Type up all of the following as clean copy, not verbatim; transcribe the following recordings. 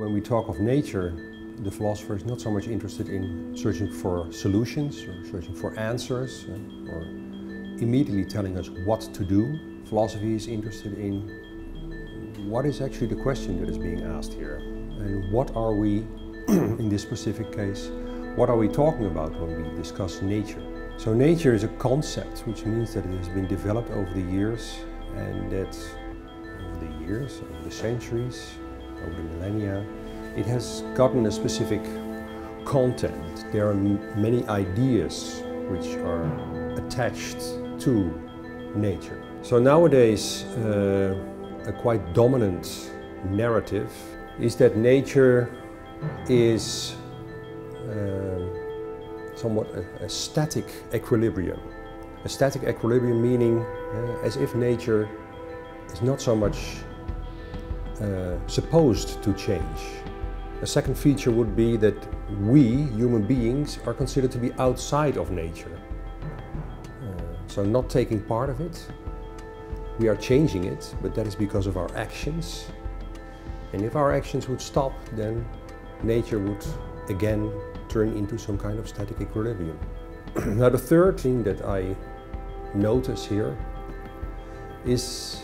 When we talk of nature, the philosopher is not so much interested in searching for solutions or searching for answers or immediately telling us what to do. Philosophy is interested in what is actually the question that is being asked here, and what are we, in this specific case, what are we talking about when we discuss nature? So nature is a concept, which means that it has been developed over the years, and that over the years, over the centuries, over the millennia, it has gotten a specific content. There are many ideas which are attached to nature. So nowadays, a quite dominant narrative is that nature is somewhat a static equilibrium. A static equilibrium meaning as if nature is not so much supposed to change. A second feature would be that we, human beings, are considered to be outside of nature. So not taking part of it. We are changing it, but that is because of our actions. And if our actions would stop, then nature would again turn into some kind of static equilibrium. Now the third thing that I notice here is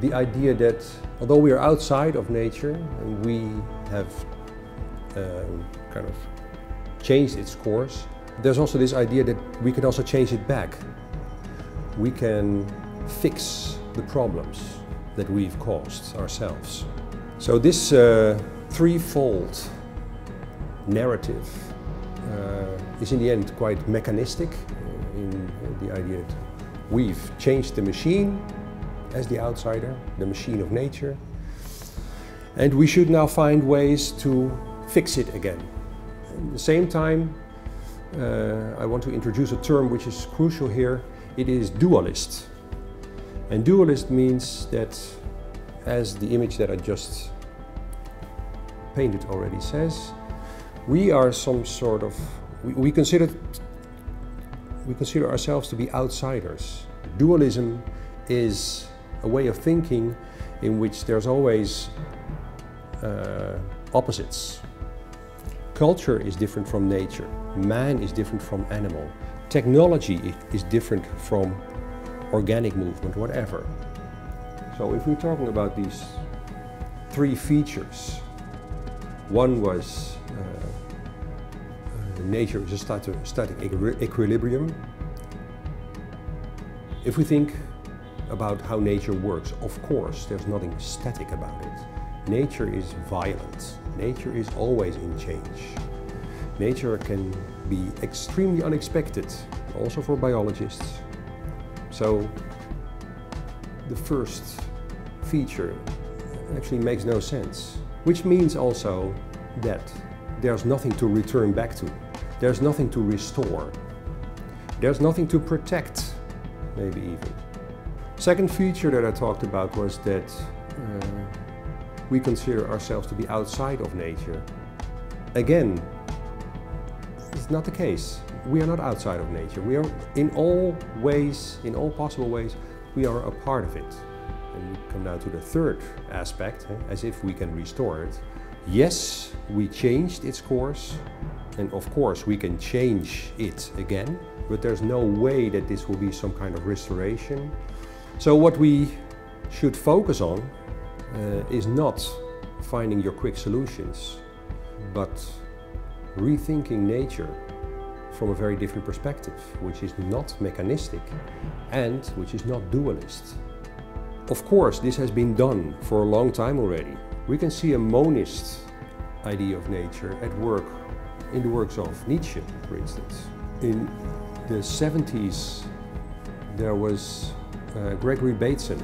the idea that although we are outside of nature and we have kind of changed its course, there's also this idea that we can also change it back. We can fix the problems that we've caused ourselves. So this threefold narrative is in the end quite mechanistic in the idea that we've changed the machine as the outsider, the machine of nature, and we should now find ways to fix it again. At the same time, I want to introduce a term which is crucial here. It is dualist. And dualist means that, as the image that I just painted already says, we are some sort of, we consider ourselves to be outsiders. Dualism is a way of thinking in which there's always opposites. Culture is different from nature. Man is different from animal. Technology is different from organic movement, whatever. So if we're talking about these three features, one was nature is a static equilibrium. If we think about how nature works, of course there's nothing static about it. Nature is violent. Nature is always in change. Nature can be extremely unexpected, also for biologists. So the first feature actually makes no sense, which means also that there's nothing to return back to. There's nothing to restore. There's nothing to protect, maybe even. Second feature that I talked about was that we consider ourselves to be outside of nature. Again, it's not the case. We are not outside of nature. We are in all ways, in all possible ways, we are a part of it. And we come now to the third aspect, as if we can restore it. Yes, we changed its course, and of course we can change it again, but there's no way that this will be some kind of restoration. So what we should focus on is not finding your quick solutions, but rethinking nature from a very different perspective, which is not mechanistic and which is not dualist. Of course, this has been done for a long time already. We can see a monist idea of nature at work in the works of Nietzsche, for instance. In the 70s, there was Gregory Bateson.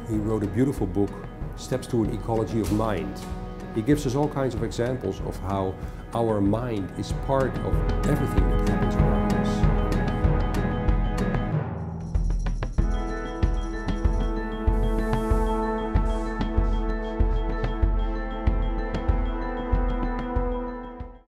He wrote a beautiful book, Steps to an Ecology of Mind. He gives us all kinds of examples of how our mind is part of everything that